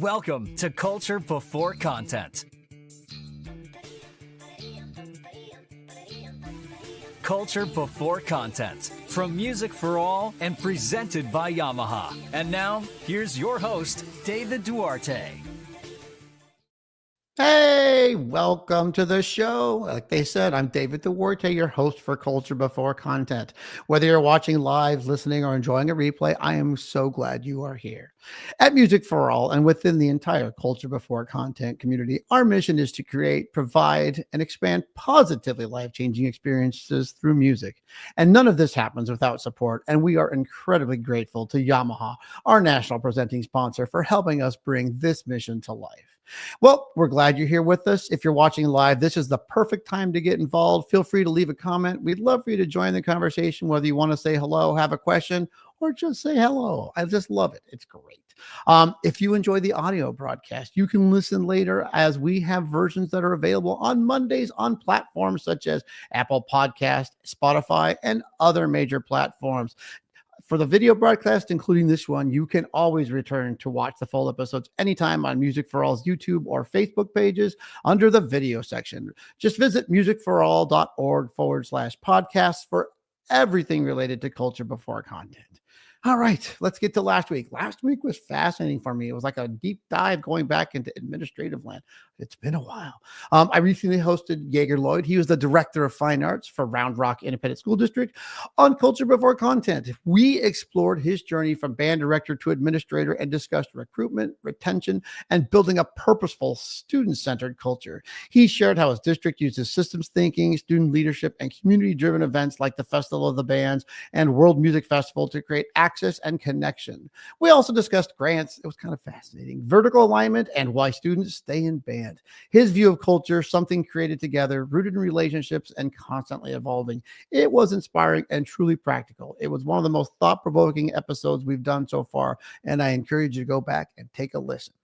Welcome to Culture Before Content. Culture Before Content, from Music for All and presented by Yamaha. And now, here's your host, David Duarte. Hey, welcome to the show. Like they said, I'm David Duarte, your host for Culture Before Content. Whether you're watching live, listening, or enjoying a replay, I am so glad you are here. At Music for All and within the entire Culture Before Content community, our mission is to create, provide, and expand positively life-changing experiences through music. And none of this happens without support, and we are incredibly grateful to Yamaha, our national presenting sponsor, for helping us bring this mission to life. Well, we're glad you're here with us. If you're watching live, this is the perfect time to get involved. Feel free to leave a comment. We'd love for you to join the conversation, whether you want to say hello, have a question, or just say hello. I just love it. It's great. If you enjoy the audio broadcast, you can listen later, as we have versions that are available on Mondays on platforms such as Apple Podcast, Spotify, and other major platforms. For the video broadcast, including this one, you can always return to watch the full episodes anytime on Music for All's YouTube or Facebook pages under the video section. Just visit musicforall.org/podcasts for everything related to Culture Before Content. All right, let's get to last week. Last week was fascinating for me. It was like a deep dive going back into administrative land. It's been a while. I recently hosted Jaeger Lloyd. He was the Director of Fine Arts for Round Rock Independent School District on Culture Before Content. We explored his journey from band director to administrator and discussed recruitment, retention, and building a purposeful, student-centered culture. He shared how his district uses systems thinking, student leadership, and community-driven events like the Festival of the Bands and World Music Festival to create access and connection. We also discussed grants. It was kind of fascinating. Vertical alignment and why students stay in band. His view of culture, something created together, rooted in relationships and constantly evolving. It was inspiring and truly practical. It was one of the most thought-provoking episodes we've done so far, and I encourage you to go back and take a listen.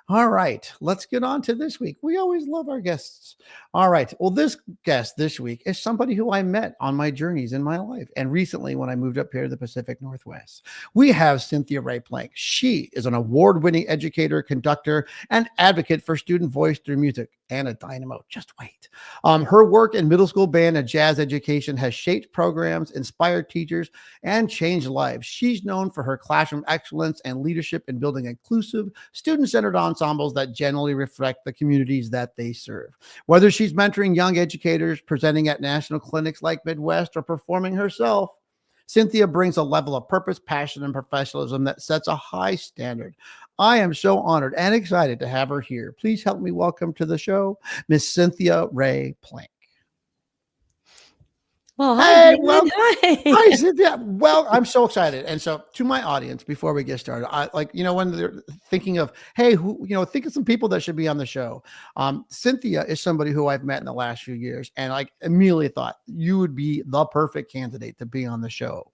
All right, let's get on to this week. We always love our guests. All right, well, this guest this week is somebody who I met on my journeys in my life and recently when I moved up here to the Pacific Northwest. We have Cynthia Rae. She is an award-winning educator, conductor, and advocate for student voice through music, and a dynamo. Just wait. Her work in middle school band and jazz education has shaped programs, inspired teachers, and changed lives. She's known for her classroom excellence and leadership in building inclusive, student-centered ensembles that generally reflect the communities that they serve. Whether she's mentoring young educators, presenting at national clinics like Midwest, or performing herself, Cynthia brings a level of purpose, passion, and professionalism that sets a high standard. I am so honored and excited to have her here. Please help me welcome to the show, Miss Cynthia Rae. Well, hi, David. Well, Hi. hi, Cynthia. Well, I'm so excited. And so to my audience, before we get started, when they're thinking of, hey, think of some people that should be on the show. Cynthia is somebody who I've met in the last few years, and I immediately thought you would be the perfect candidate to be on the show.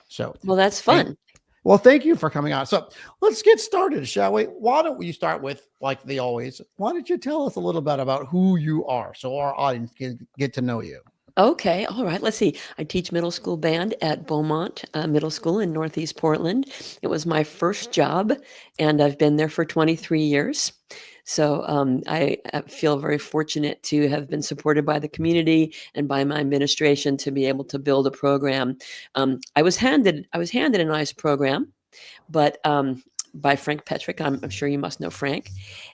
So, well, that's fun. Well, thank you for coming on. So let's get started, shall we? Why don't we start with, like they always, why don't you tell us a little bit about who you are so our audience can get to know you? Okay. All right. Let's see. I teach middle school band at Beaumont Middle School in Northeast Portland. It was my first job, and I've been there for 23 years. So I feel very fortunate to have been supported by the community and by my administration to be able to build a program. I was handed a nice program, but by Frank Petrick. I'm sure you must know Frank.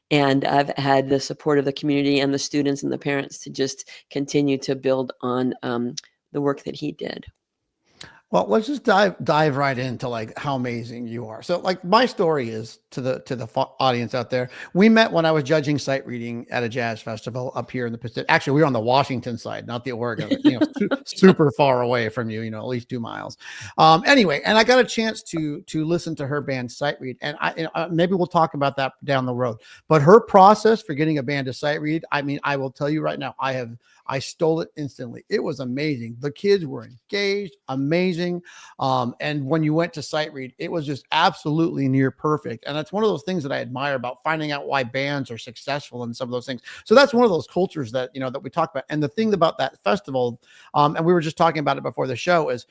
And I've had the support of the community and the students and the parents to just continue to build on the work that he did. Well, let's just dive right into like how amazing you are. So like my story is to the audience out there. We met when I was judging sight reading at a jazz festival up here in the Pacific. Actually, we were on the Washington side, not the Oregon, super far away from you, at least 2 miles. Anyway, and I got a chance to listen to her band sight read, and maybe we'll talk about that down the road. But her process for getting a band to sight read, I will tell you right now, I stole it instantly. It was amazing. The kids were engaged, amazing. amazing. And when you went to sight read, it was just absolutely near perfect. And that's one of those things that I admire about finding out why bands are successful in some of those things. So that's one of those cultures that, that we talk about. And the thing about that festival, and we were just talking about it before the show, is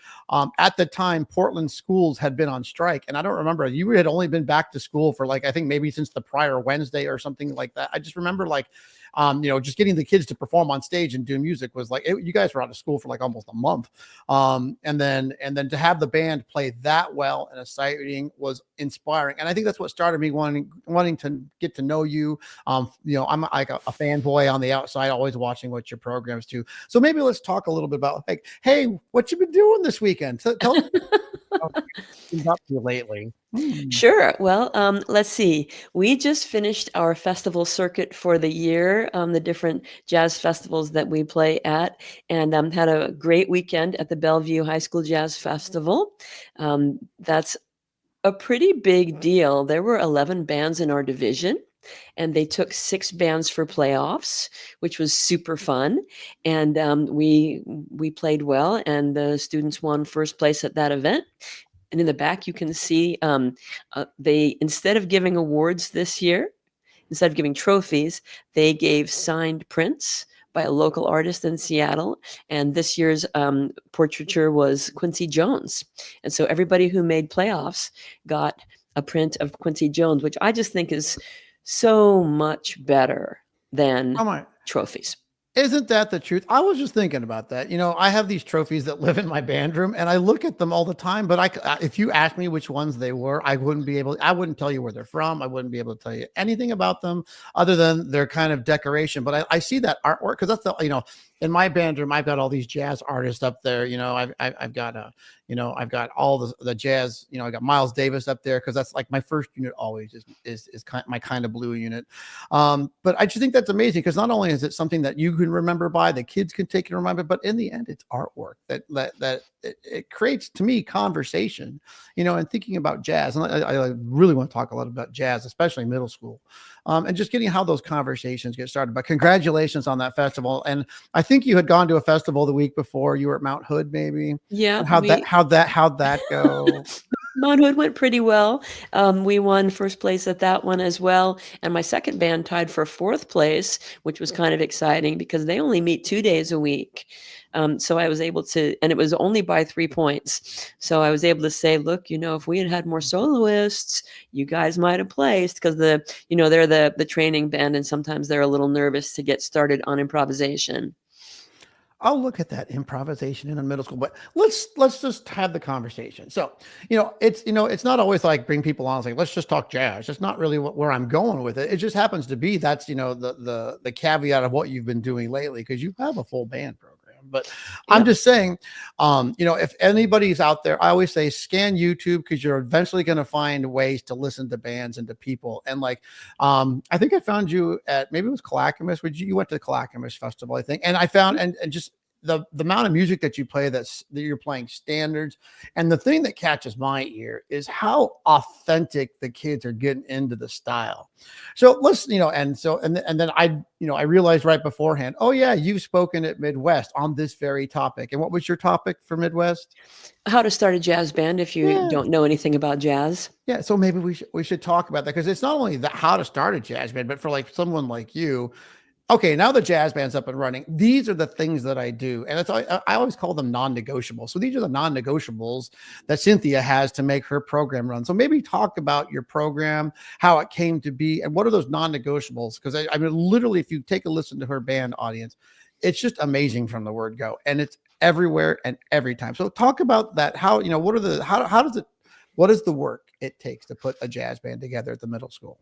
at the time, Portland schools had been on strike. And I don't remember, you had only been back to school for I think maybe since the prior Wednesday or something like that. I just remember just getting the kids to perform on stage and do music was you guys were out of school for almost a month. And then to have the band play that well in a sight reading was inspiring. And I think that's what started me wanting to get to know you. I'm like a fanboy on the outside, always watching what your programs do. So maybe let's talk a little bit about hey, what you been doing this weekend? Tell us up to you lately. Sure. Well, let's see. We just finished our festival circuit for the year, the different jazz festivals that we play at, and had a great weekend at the Bellevue High School Jazz Festival. That's a pretty big deal. There were 11 bands in our division, and they took 6 bands for playoffs, which was super fun. And we played well, and the students won first place at that event. And in the back, you can see they, instead of giving awards this year, instead of giving trophies, they gave signed prints by a local artist in Seattle. And this year's portraiture was Quincy Jones. And so everybody who made playoffs got a print of Quincy Jones, which I just think is so much better than trophies. Isn't that the truth? I was just thinking about that. I have these trophies that live in my band room, and I look at them all the time. But if you asked me which ones they were, I wouldn't tell you where they're from. I wouldn't be able to tell you anything about them other than their kind of decoration. But I see that artwork because that's in my band room, I've got all these jazz artists up there. I've got all the jazz. I got Miles Davis up there because that's my first unit always is my kind of blue unit. But I just think that's amazing because not only is it something that you can remember by, the kids can take and remember, but in the end, it's artwork that it creates, to me, conversation. And thinking about jazz, and I really want to talk a lot about jazz, especially middle school, and just getting how those conversations get started. But congratulations on that festival. And I think you had gone to a festival the week before. You were at Mount Hood, maybe. Yeah. And how'd that go? Mount Hood went pretty well. We won first place at that one as well. And my second band tied for fourth place, which was kind of exciting because they only meet 2 days a week. So I was able to, and it was only by 3 points. So I was able to say, look, if we had had more soloists, you guys might have placed, because they're the training band, and sometimes they're a little nervous to get started on improvisation. I'll look at that improvisation in a middle school, but let's just have the conversation. So, it's not always bring people on, let's just talk jazz. That's not really where I'm going with it. It just happens to be that's, the caveat of what you've been doing lately, because you have a full band program. But yeah. I'm just saying, if anybody's out there, I always say scan YouTube, because you're eventually going to find ways to listen to bands and to people. And I think I found you at, maybe it was Clackamas. You went to the Clackamas Festival, I think. And I found, and just the amount of music that you play, that you're playing standards. And the thing that catches my ear is how authentic the kids are getting into the style. So let's, and then I realized right beforehand, oh yeah, you've spoken at Midwest on this very topic. And what was your topic for Midwest? How to start a jazz band if you don't know anything about jazz. Yeah. So maybe we should talk about that, because it's not only how to start a jazz band, but for someone like you, okay, now the jazz band's up and running. These are the things that I do. And I always call them non-negotiables. So these are the non-negotiables that Cynthia has to make her program run. So maybe talk about your program, how it came to be, and what are those non-negotiables? Because I mean, literally, if you take a listen to her band audience, it's just amazing from the word go. And it's everywhere and every time. So talk about that. How, what is the work it takes to put a jazz band together at the middle school?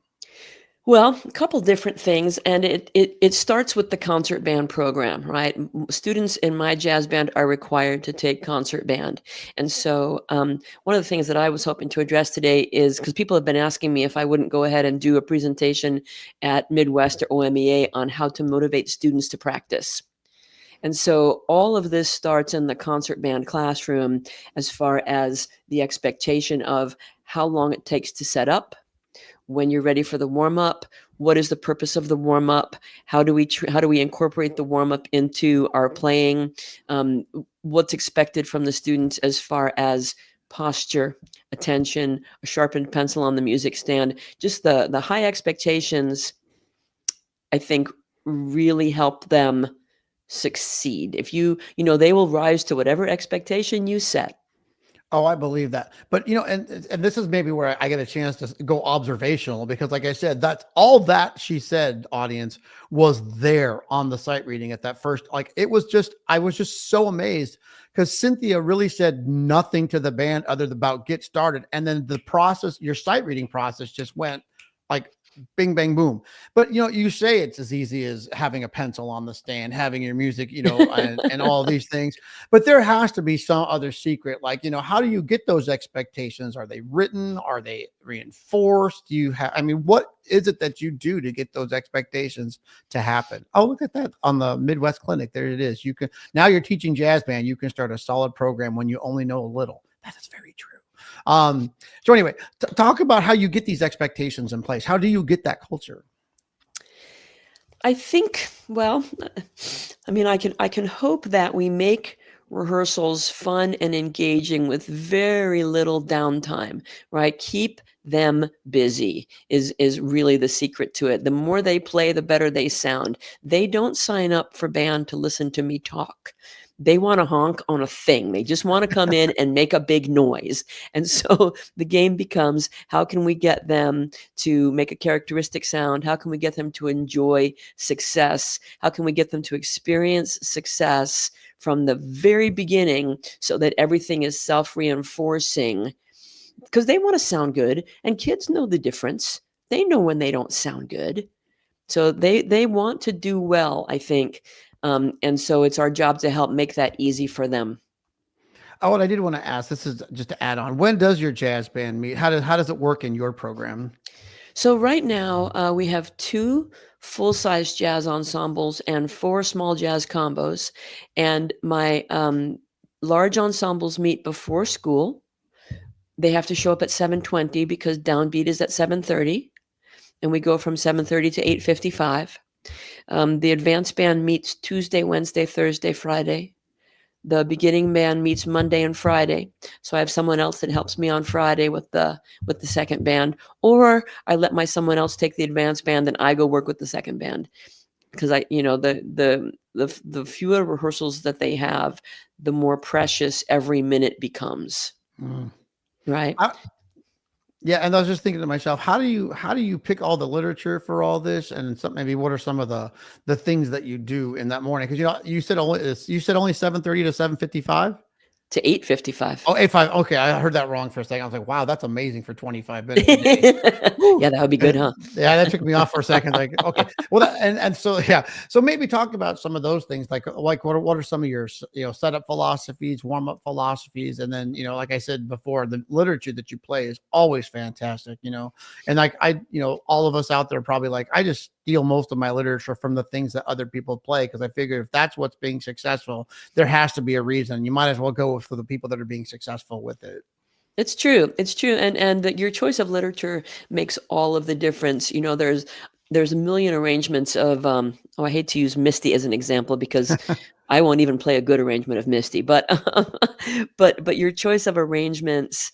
Well, a couple different things, and it starts with the concert band program, right? Students in my jazz band are required to take concert band. And so one of the things that I was hoping to address today is, because people have been asking me if I wouldn't go ahead and do a presentation at Midwest or OMEA on how to motivate students to practice. And so all of this starts in the concert band classroom, as far as the expectation of how long it takes to set up, when you're ready for the warm-up, what is the purpose of the warm up? How do we incorporate the warm up into our playing? What's expected from the students as far as posture, attention, a sharpened pencil on the music stand, just the high expectations, I think, really help them succeed. If they will rise to whatever expectation you set. Oh, I believe that. But and this is maybe where I get a chance to go observational, because like I said, that's all that she said, audience, was there on the sight reading at that first. Like, it was just, I was just so amazed, because Cynthia really said nothing to the band other than about get started. And then the process, your sight reading process, just went like bing, bang, boom. But you say it's as easy as having a pencil on the stand, having your music, and all these things. But there has to be some other secret. Like, how do you get those expectations? Are they written? Are they reinforced? Do you have, I mean, what is it that you do to get those expectations to happen? Oh, look at that on the Midwest Clinic. There it is. Now you're teaching jazz band. You can start a solid program when you only know a little. That is very true. So anyway, talk about how you get these expectations in place. How do you get that culture? I think, well, I mean, I can hope that we make rehearsals fun and engaging with very little downtime, right? Keep them busy is really the secret to it. The more they play, the better they sound. They don't sign up for band to listen to me talk. They want to honk on a thing. They just want to come in and make a big noise. And so the game becomes, how can we get them to make a characteristic sound? How can we get them to enjoy success? How can we get them to experience success from the very beginning so that everything is self-reinforcing? Because they want to sound good, and kids know the difference. They know when they don't sound good. So they want to do well, I think. And so it's our job to help make that easy for them. Oh, what I did want to ask, this is just to add on. When does your jazz band meet? How does it work in your program? So right now we have 2 full-size jazz ensembles and 4 small jazz combos. And my large ensembles meet before school. They have to show up at 7:20 because downbeat is at 7:30. And we go from 7:30 to 8:55. The advanced band meets Tuesday, Wednesday, Thursday, Friday. The beginning band meets Monday and Friday. So I have someone else that helps me on Friday with the second band, or I let someone else take the advanced band and I go work with the second band, because the fewer rehearsals that they have, the more precious every minute becomes. Right. Yeah, and I was just thinking to myself, how do you pick all the literature for all this, and maybe what are some of the things that you do in that morning? Because you said only 7:30 to 7:55 to 8:55. Oh, 8:5. Okay, I heard that wrong for a second. I was like, wow, that's amazing for 25 minutes a day. Yeah, that would be good, huh? Yeah, that took me off for a second. Like, okay, well, and so yeah, so maybe talk about some of those things, like what are some of your setup philosophies, warm up philosophies, and then like I said before, the literature that you play is always fantastic. And like all of us out there are probably like, I just steal most of my literature from the things that other people play, because I figure if that's what's being successful, there has to be a reason. You might as well go for the people that are being successful with it. It's true. It's true. And your choice of literature makes all of the difference. There's a million arrangements of I hate to use Misty as an example because I won't even play a good arrangement of Misty, but but your choice of arrangements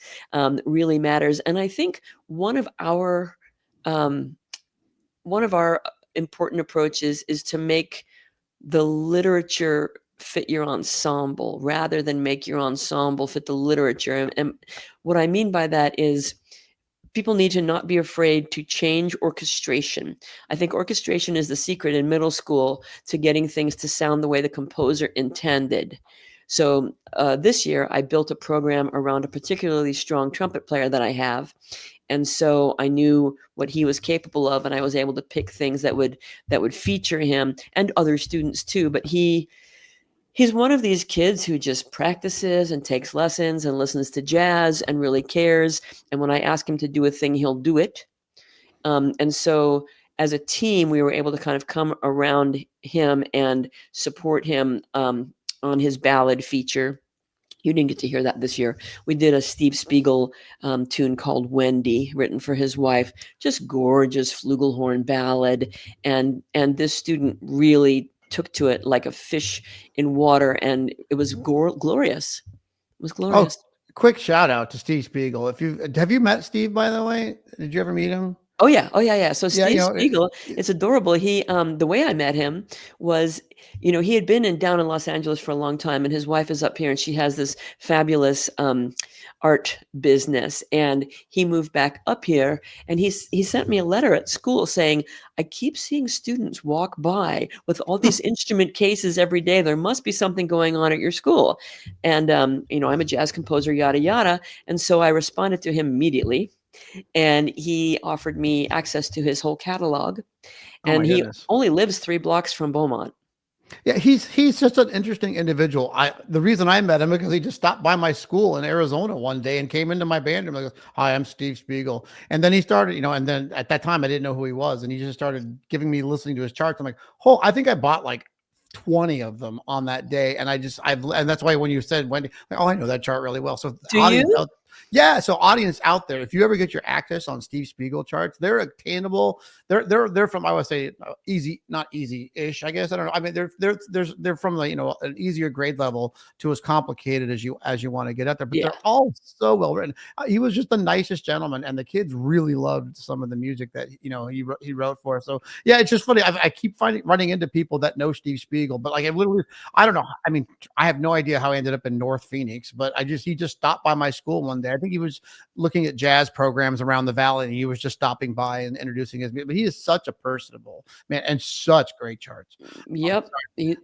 really matters. And I think one of our important approaches is to make the literature fit your ensemble rather than make your ensemble fit the literature. And what I mean by that is people need to not be afraid to change orchestration. I think orchestration is the secret in middle school to getting things to sound the way the composer intended. So this year I built a program around a particularly strong trumpet player that I have. And so I knew what he was capable of, and I was able to pick things that would feature him and other students too. But he's one of these kids who just practices and takes lessons and listens to jazz and really cares. And when I ask him to do a thing, he'll do it. And so as a team, we were able to kind of come around him and support him on his ballad feature. You didn't get to hear that this year. We did a Steve Spiegel tune called Wendy, written for his wife. Just gorgeous flugelhorn ballad, and this student really took to it like a fish in water, and it was glorious. It was Oh, glorious. quick shout out to Steve Spiegel. Have you met Steve, by the way? Did you ever meet him? Oh yeah, oh yeah. So Yeah, Steve Spiegel, it's adorable. He, the way I met him was, he had been down in Los Angeles for a long time, and his wife is up here, and she has this fabulous art business, and he moved back up here, and he sent me a letter at school saying, I keep seeing students walk by with all these instrument cases every day. There must be something going on at your school, and I'm a jazz composer, yada yada, and so I responded to him immediately. And he offered me access to his whole catalog. Oh my And he goodness. only lives 3 blocks from Beaumont. Yeah, he's just an interesting individual. The reason I met him because he just stopped by my school in Arizona one day and came into my band room and goes, "Hi, I'm Steve Spiegel." And then he started, and then at that time I didn't know who he was, and he just started giving me listening to his charts. I'm like, "Oh, I think I bought like 20 of them on that day." And and that's why when you said Wendy, like, oh, I know that chart really well. So Do you? Yeah, so audience out there, if you ever get your access on Steve Spiegel charts, they're attainable. They're from, I would say, easy, not easy-ish, I guess. I don't know. I mean, they're from the an easier grade level to as complicated as you want to get out there. But Yeah. they're all so well written. He was just the nicest gentleman, and the kids really loved some of the music that he wrote for us. So yeah, it's just funny. I keep running into people that know Steve Spiegel, but like I don't know. I mean, I have no idea how I ended up in North Phoenix, but he just stopped by my school one day. I think he was looking at jazz programs around the valley, and he was just stopping by and introducing his music. But he is such a personable man and such great charts. Yep.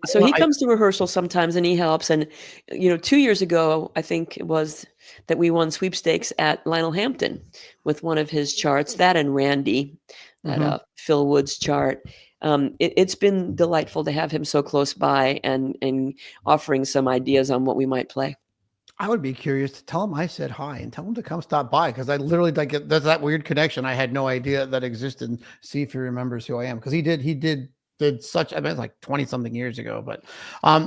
So he comes to rehearsal sometimes and he helps. And, 2 years ago, I think it was that we won sweepstakes at Lionel Hampton with one of his charts, that and Randy, that Phil Woods chart. It's been delightful to have him so close by and offering some ideas on what we might play. I would be curious to tell him I said hi and tell him to come stop by, because I literally there's that weird connection I had no idea that existed. And see if he remembers who I am, because he did such, I mean, it's like 20 something years ago, but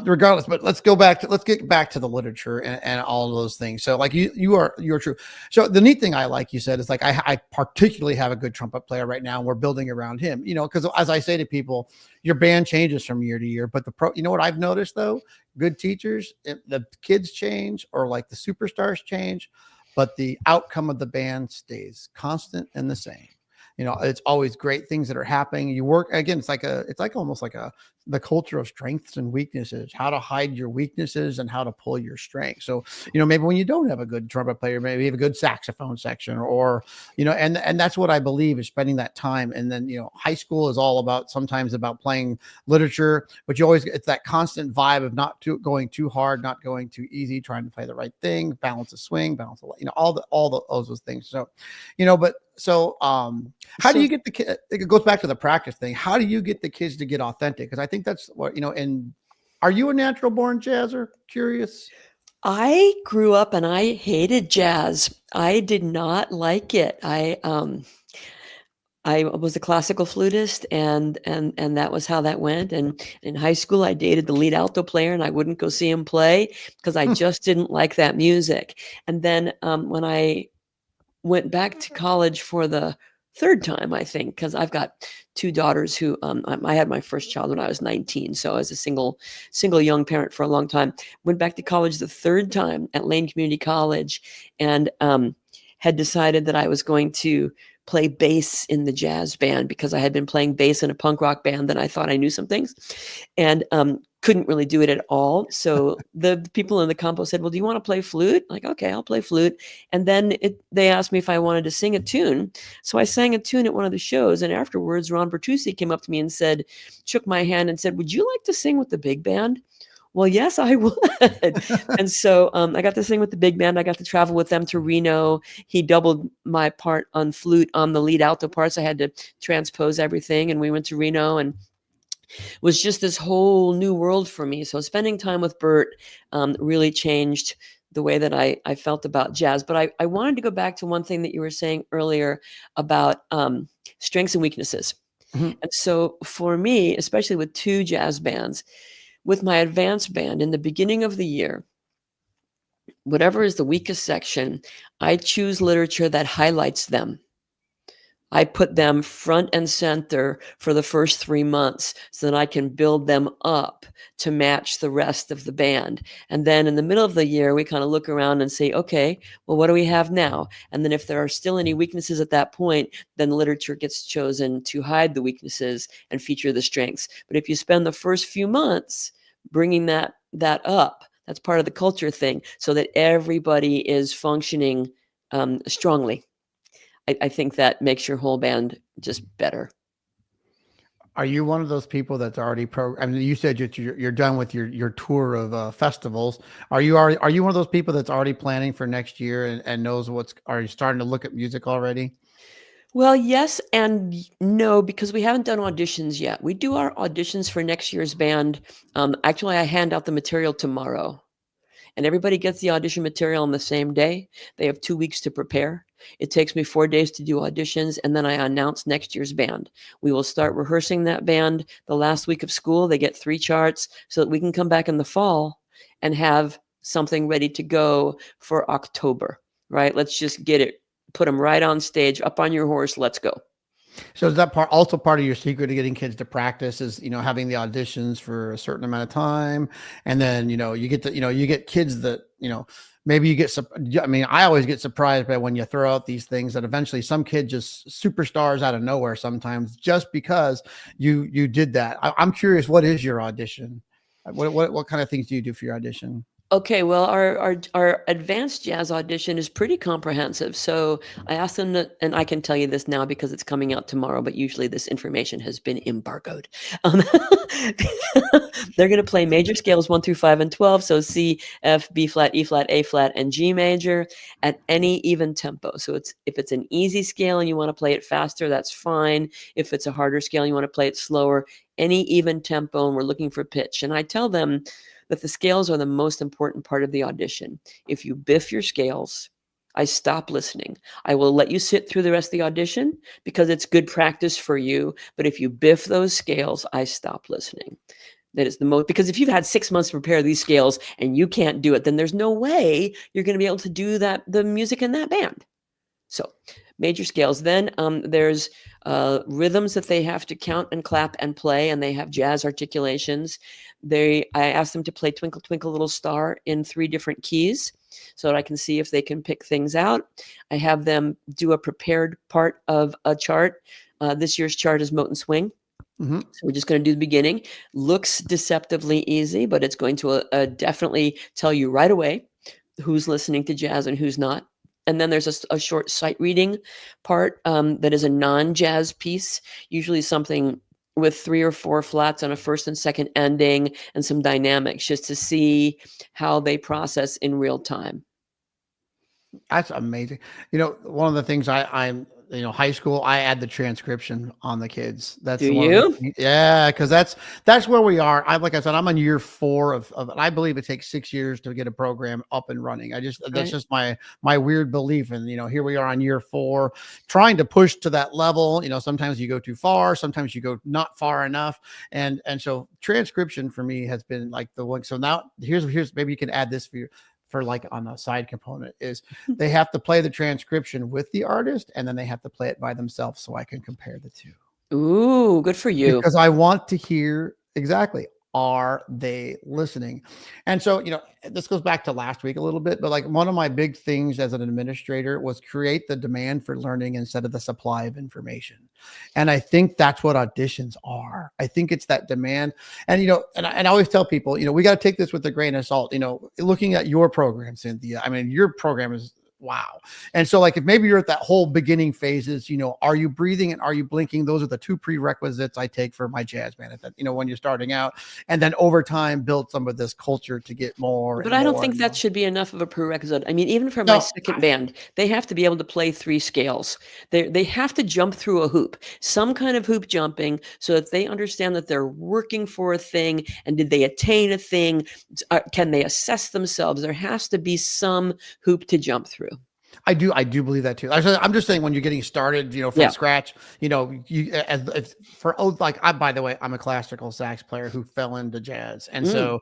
regardless. But let's get back to the literature and all of those things. So like you're true. So the neat thing I like you said is like I particularly have a good trumpet player right now, and we're building around him. Because as I say to people, your band changes from year to year, but what I've noticed though, good teachers, the kids change, or like the superstars change, but the outcome of the band stays constant and the same. It's always great things that are happening. You work again. It's like almost like the culture of strengths and weaknesses, how to hide your weaknesses and how to pull your strengths. So, maybe when you don't have a good trumpet player, maybe you have a good saxophone section, or, and that's what I believe is spending that time. And then, high school is all sometimes about playing literature, but it's that constant vibe of not going too hard, not going too easy, trying to play the right thing, balance the swing, balance the, all those things. So, how do you get the kid? It goes back to the practice thing. How do you get the kids to get authentic? Because I think that's what, and are you a natural born jazzer? Curious. I grew up and I hated jazz. I did not like it. I was a classical flutist, and that was how that went. And in high school, I dated the lead alto player, and I wouldn't go see him play because I just didn't like that music. And then when I went back to college for the 3rd time, I think, because I've got 2 daughters who I had my first child when I was 19. So I was a single young parent for a long time. Went back to college the 3rd time at Lane Community College, and had decided that I was going to play bass in the jazz band because I had been playing bass in a punk rock band. Then I thought I knew some things, and couldn't really do it at all. So the people in the compo said, well, do you want to play flute? Like, okay, I'll play flute. And then they asked me if I wanted to sing a tune. So I sang a tune at one of the shows. And afterwards, Ron Bertuzzi came up to me and shook my hand and said, would you like to sing with the big band? Well, yes, I would. And so I got to sing with the big band. I got to travel with them to Reno. He doubled my part on flute on the lead alto parts. I had to transpose everything. And we went to Reno, and was just this whole new world for me. So spending time with Bert really changed the way that I felt about jazz. But I wanted to go back to one thing that you were saying earlier about strengths and weaknesses. Mm-hmm. And so for me, especially with 2 jazz bands, with my advanced band in the beginning of the year, whatever is the weakest section, I choose literature that highlights them. I put them front and center for the first 3 months so that I can build them up to match the rest of the band. And then in the middle of the year, we kind of look around and say, okay, well, what do we have now? And then if there are still any weaknesses at that point, then literature gets chosen to hide the weaknesses and feature the strengths. But if you spend the first few months bringing that up, that's part of the culture thing, so that everybody is functioning strongly. I think that makes your whole band just better. Are you one of those people that's already I mean, you said you're done with your tour of festivals. Are you one of those people that's already planning for next year and knows are you starting to look at music already? Well, yes and no, because we haven't done auditions yet. We do our auditions for next year's band. Actually, I hand out the material tomorrow. And everybody gets the audition material on the same day. They have 2 weeks to prepare. It takes me 4 days to do auditions, and then I announce next year's band. We will start rehearsing that band the last week of school. They get 3 charts so that we can come back in the fall and have something ready to go for October, right? Let's just get it, put them right on stage, up on your horse, let's go. So is that also part of your secret to getting kids to practice is, having the auditions for a certain amount of time. And then, you get kids that, maybe you get, I mean, I always get surprised by when you throw out these things that eventually some kid just superstars out of nowhere sometimes just because you did that. I'm curious, what is your audition? What kind of things do you do for your audition? Okay, well, our advanced jazz audition is pretty comprehensive. So I asked them to, and I can tell you this now because it's coming out tomorrow, but usually this information has been embargoed. They're going to play major scales 1 through 5 and 12. So C, F, B flat, E flat, A flat, and G major at any even tempo. So if it's an easy scale and you want to play it faster, that's fine. If it's a harder scale and you want to play it slower, any even tempo, and we're looking for pitch. And I tell them that the scales are the most important part of the audition. If you biff your scales, I stop listening. I will let you sit through the rest of the audition because it's good practice for you. But if you biff those scales, I stop listening. That is the most, because if you've had 6 months to prepare these scales and you can't do it, then there's no way you're going to be able to do the music in that band. So major scales. Then there's rhythms that they have to count and clap and play, and they have jazz articulations. I ask them to play Twinkle, Twinkle, Little Star in 3 different keys so that I can see if they can pick things out. I have them do a prepared part of a chart. This year's chart is Mote and Swing. Mm-hmm. So we're just going to do the beginning. Looks deceptively easy, but it's going to definitely tell you right away who's listening to jazz and who's not. And then there's a short sight reading part that is a non-jazz piece, usually something with 3 or 4 flats on a first and second ending and some dynamics just to see how they process in real time. That's amazing. One of the things I'm high school, I add the transcription on the kids. That's Do you? Yeah, because that's where we are. Like I said, I'm on year 4 of I believe it takes 6 years to get a program up and running. That's just my weird belief. And here we are on year 4, trying to push to that level. Sometimes you go too far, sometimes you go not far enough. And so transcription for me has been like the one. So now here's maybe you can add this for like on a side component is they have to play the transcription with the artist and then they have to play it by themselves so I can compare the 2. Ooh, good for you. Because I want to hear exactly, are they listening? And so, this goes back to last week a little bit, but like one of my big things as an administrator was create the demand for learning instead of the supply of information. And I think that's what auditions are. I think it's that demand. And, and I always tell people, we got to take this with a grain of salt, looking at your program, Cynthia. I mean, your program is wow. And so like if maybe you're at that whole beginning phases, are you breathing and are you blinking? Those are the 2 prerequisites I take for my jazz band at that, when you're starting out, and then over time build some of this culture to get more. But I don't think that should be enough of a prerequisite. I mean, even for my second band, they have to be able to play 3 scales. They have to jump through a hoop, some kind of hoop jumping, so that they understand that they're working for a thing. And did they attain a thing? Can they assess themselves? There has to be some hoop to jump through. I do believe that too. I'm just saying when you're getting started, from scratch, by the way, I'm a classical sax player who fell into jazz. And so,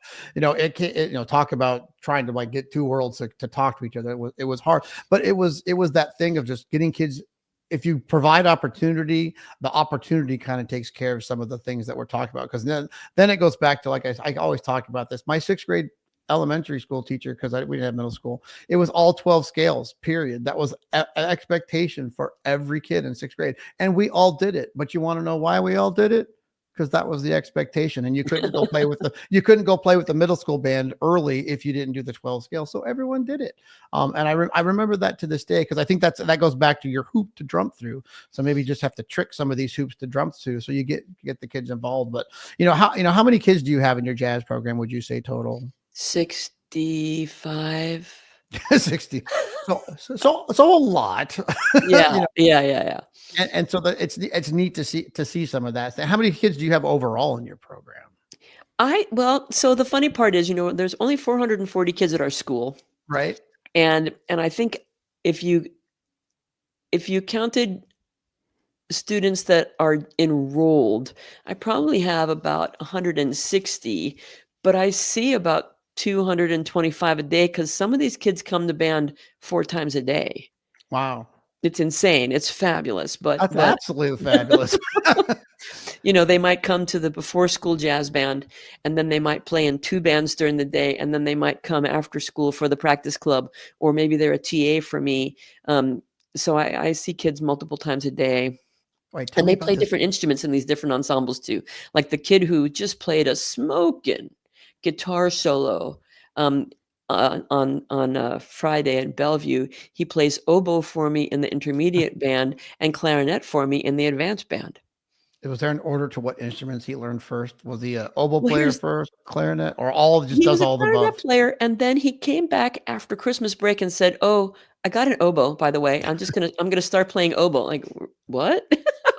talk about trying to like get two worlds to talk to each other. It was hard, but it was that thing of just getting kids. If you provide opportunity, the opportunity kind of takes care of some of the things that we're talking about. Because then it goes back to, like I always talk about this. My 6th grade elementary school teacher, because we didn't have middle school, it was all 12 scales, period. That was an expectation for every kid in 6th grade. And we all did it. But you want to know why we all did it? Because that was the expectation, and you couldn't go play with the middle school band early if you didn't do the 12 scale. So everyone did it, and I remember that to this day, because I think that goes back to your hoop to drum through. So maybe you just have to trick some of these hoops to drum through, so you get the kids involved. But how many kids do you have in your jazz program? Would you say total? 65. 60. So a lot. Yeah, yeah. And so it's neat to see some of that. How many kids do you have overall in your program? So the funny part is, there's only 440 kids at our school, Right. and I think if you counted students that are enrolled, I probably have about 160, but I see about 225 a day, because some of these kids come to band 4 times a day. Wow. It's insane. It's fabulous. That's absolutely fabulous. They might come to the before school jazz band, and then they might play in 2 bands during the day, and then they might come after school for the practice club, or maybe they're a TA for me. So I see kids multiple times a day. And they play different instruments in these different ensembles too. Like the kid who just played a smoking guitar solo on Friday at Bellevue. He plays oboe for me in the intermediate band and clarinet for me in the advanced band. Was there an order to what instruments he learned first? Was he a oboe player first, clarinet, or just does all the above? He was a clarinet player, and then he came back after Christmas break and said, "Oh, I got an oboe, by the way. I'm gonna start playing oboe." Like, what?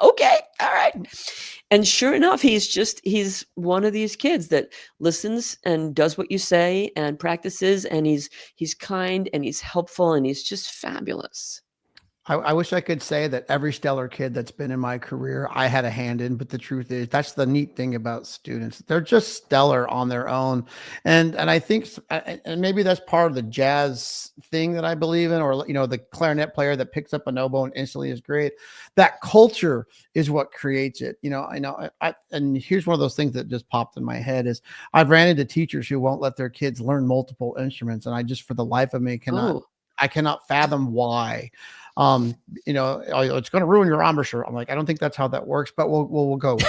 Okay, all right. And sure enough, he's one of these kids that listens and does what you say and practices, and he's kind and he's helpful and he's just fabulous. I wish I could say that every stellar kid that's been in my career, I had a hand in, but the truth is that's the neat thing about students. They're just stellar on their own. And I think, and maybe that's part of the jazz thing that I believe in, or, the clarinet player that picks up an oboe and instantly is great. That culture is what creates it. And here's one of those things that just popped in my head is I've ran into teachers who won't let their kids learn multiple instruments. And I just, for the life of me, I cannot fathom why. It's going to ruin your embouchure. I'm like, I don't think that's how that works, but we'll go with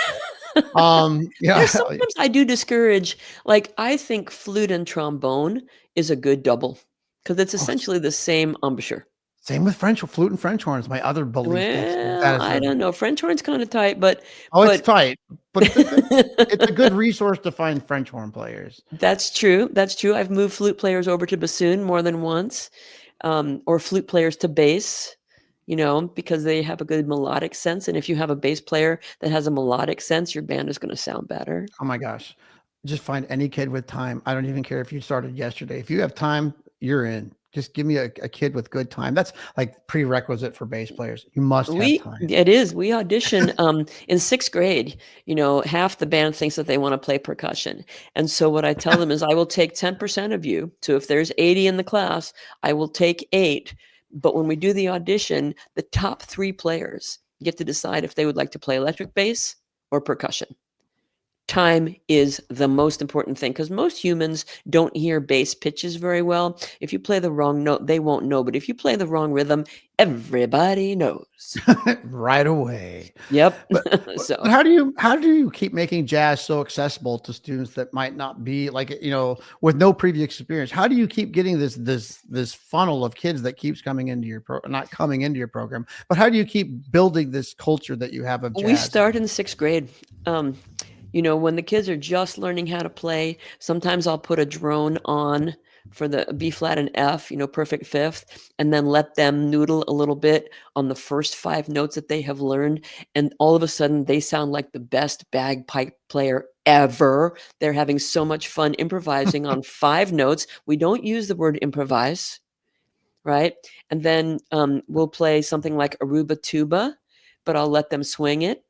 it. Sometimes I do discourage, like, I think flute and trombone is a good double, because it's essentially the same embouchure. Same with flute and French horns. My other belief. Well, I don't know. French horn's kind of tight, but it's tight, but it's a good resource to find French horn players. That's true. I've moved flute players over to bassoon more than once, or flute players to bass. Because they have a good melodic sense. And if you have a bass player that has a melodic sense, your band is going to sound better. Oh my gosh. Just find any kid with time. I don't even care if you started yesterday. If you have time, you're in. Just give me a kid with good time. That's like prerequisite for bass players. You must have time. It is. We audition in 6th grade. Half the band thinks that they want to play percussion. And so what I tell them is I will take 10% of you. So if there's 80 in the class, I will take 8. But when we do the audition, the top 3 players get to decide if they would like to play electric bass or percussion. Time is the most important thing, because most humans don't hear bass pitches very well. If you play the wrong note, they won't know. But if you play the wrong rhythm, everybody knows right away. Yep. But how do you keep making jazz so accessible to students that might not be with no previous experience? How do you keep getting this funnel of kids that keeps coming into your not coming into your program, but how do you keep building this culture that you have of jazz? We start in the 6th grade. When the kids are just learning how to play, sometimes I'll put a drone on for the B flat and F, perfect fifth, and then let them noodle a little bit on the first 5 notes that they have learned. And all of a sudden they sound like the best bagpipe player ever. They're having so much fun improvising on 5 notes. We don't use the word improvise, right? And then we'll play something like Aruba tuba, but I'll let them swing it.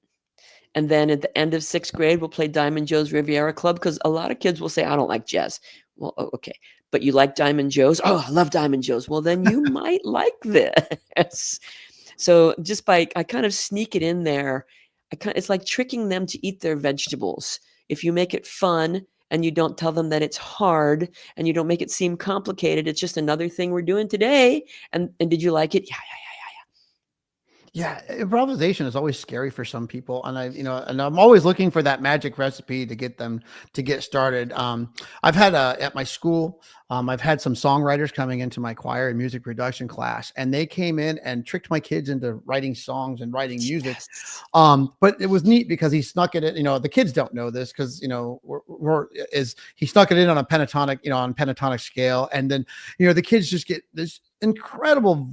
And then at the end of 6th grade, we'll play Diamond Joe's Riviera Club, because a lot of kids will say, I don't like jazz. Well, okay. but you like Diamond Joe's. Oh, I love Diamond Joe's. Well, then you might like this. So just I kind of sneak it in there. It's like tricking them to eat their vegetables. If you make it fun and you don't tell them that it's hard and you don't make it seem complicated, it's just another thing we're doing today. And did you like it? Yeah. Yeah, improvisation is always scary for some people, and and I'm always looking for that magic recipe to get them to get started. I've had at my school, I've had some songwriters coming into my choir and music production class, and they came in and tricked my kids into writing songs and writing music. Yes. But it was neat because he snuck it in. The kids don't know this because he snuck it in on a pentatonic, on pentatonic scale, and then the kids just get this incredible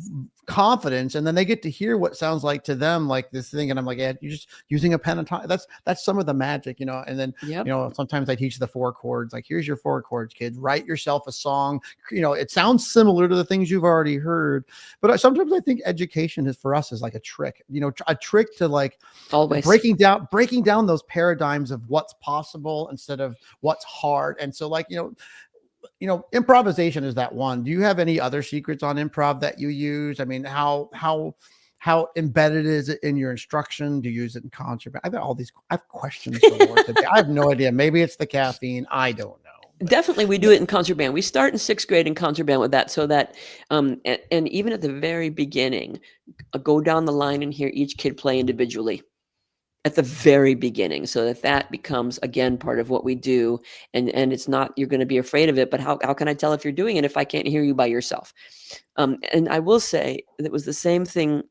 confidence, and then they get to hear what sounds like to them like this thing, and I'm like, yeah, you're just using a pentatonic. That's some of the magic, and then Yep. sometimes I teach the 4 chords, like, here's your 4 chords, kids, write yourself a song. It sounds similar to the things you've already heard, but sometimes I think education is for us is like a trick, a trick to like Always. breaking down those paradigms of what's possible instead of what's hard. And so, like, improvisation is that one. Do you have any other secrets on improv that you use? I mean, how embedded is it in your instruction? Do you use it in concert? I have questions for Laura today. I have no idea. Maybe it's the caffeine. I don't know. Definitely, we do it in concert band. We start in 6th grade in concert band with that, so that, and even at the very beginning, go down the line and hear each kid play individually at the very beginning, so that becomes, again, part of what we do. And it's not, you're going to be afraid of it, but how can I tell if you're doing it if I can't hear you by yourself? And I will say it was the same thing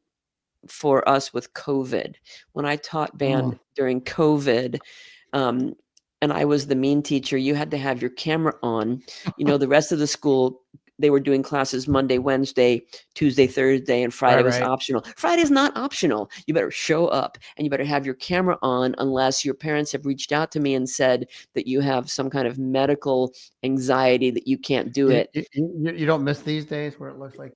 for us with COVID. When I taught band during COVID, and I was the mean teacher, you had to have your camera on. The rest of the school, they were doing classes Monday, Wednesday, Tuesday, Thursday, and Friday was Right. optional. Friday's not optional. You better show up, and you better have your camera on unless your parents have reached out to me and said that you have some kind of medical anxiety that you can't do it. You don't miss these days where it looks like.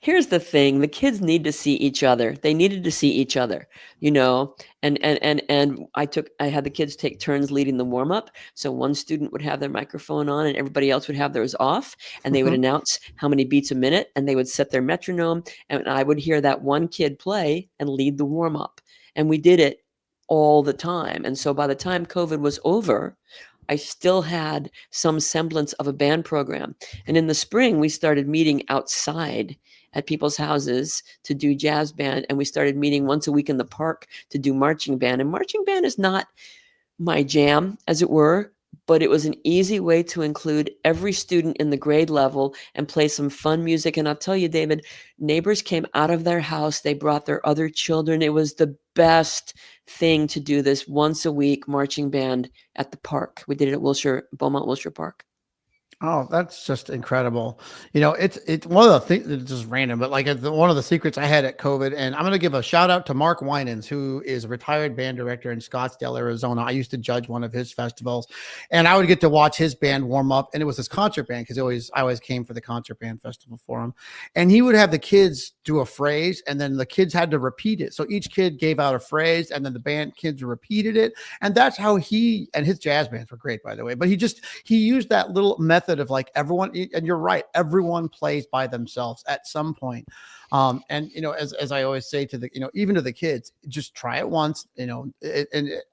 Here's the thing, the kids need to see each other. They needed to see each other, and I had the kids take turns leading the warm up. So one student would have their microphone on and everybody else would have theirs off, and they would announce how many beats a minute, and they would set their metronome, and I would hear that one kid play and lead the warm up. And we did it all the time. And so by the time COVID was over, I still had some semblance of a band program. And in the spring, we started meeting outside at people's houses to do jazz band. And we started meeting once a week in the park to do marching band. And marching band is not my jam, as it were, but it was an easy way to include every student in the grade level and play some fun music. And I'll tell you, David, neighbors came out of their house. They brought their other children. It was the best thing to do this once a week marching band at the park. We did it at Beaumont Wilshire Park. Oh, that's just incredible. It's one of the things that's just random, but like one of the secrets I had at COVID, and I'm going to give a shout out to Mark Winans, who is a retired band director in Scottsdale, Arizona. I used to judge one of his festivals, and I would get to watch his band warm up, and it was his concert band because I always came for the concert band festival for him, and he would have the kids do a phrase, and then the kids had to repeat it. So each kid gave out a phrase, and then the band kids repeated it, and that's how he and his jazz bands were great, by the way. But he used that little method of like everyone, and you're right, everyone plays by themselves at some point. And as I always say to the even to the kids, just try it once, and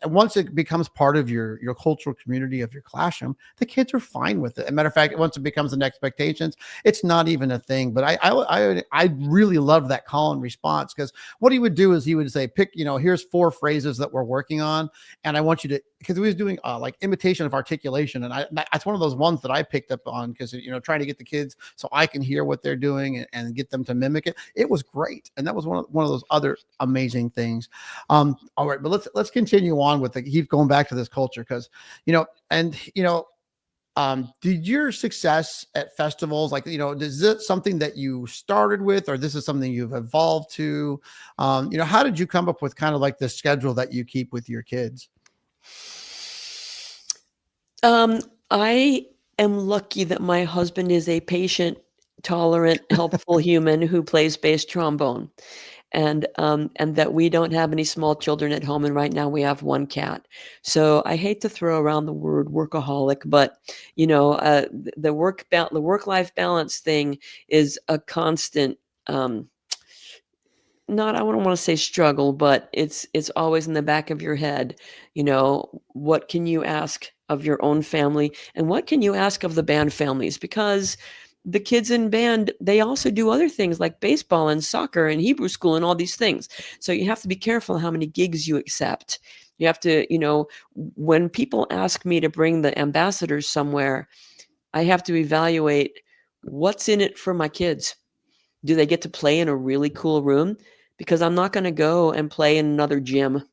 once it becomes part of your cultural community of your classroom, the kids are fine with it. As a matter of fact, once it becomes an expectations, it's not even a thing. But I really love that call and response, because what he would do is he would say, pick, here's 4 phrases that we're working on, and I want you to, because he was doing like imitation of articulation, and that's one of those ones that I picked up on, because trying to get the kids so I can hear what they're doing and get them to mimic it. It was great, and that was one of those other amazing things. All right, but let's continue on with keep going back to this culture, because did your success at festivals, like, is it something that you started with, or this is something you've evolved to? How did you come up with kind of like the schedule that you keep with your kids? I am lucky that my husband is a patient, tolerant, helpful human who plays bass trombone. and that we don't have any small children at home, and right now we have one cat. So I hate to throw around the word workaholic, but the work-life balance thing is a constant. Not, I wouldn't want to say struggle, but it's always in the back of your head. What can you ask of your own family, and what can you ask of the band families? Because the kids in band, they also do other things like baseball and soccer and Hebrew school and all these things. So you have to be careful how many gigs you accept. You have to, when people ask me to bring the ambassadors somewhere, I have to evaluate what's in it for my kids. Do they get to play in a really cool room? Because I'm not going to go and play in another gym.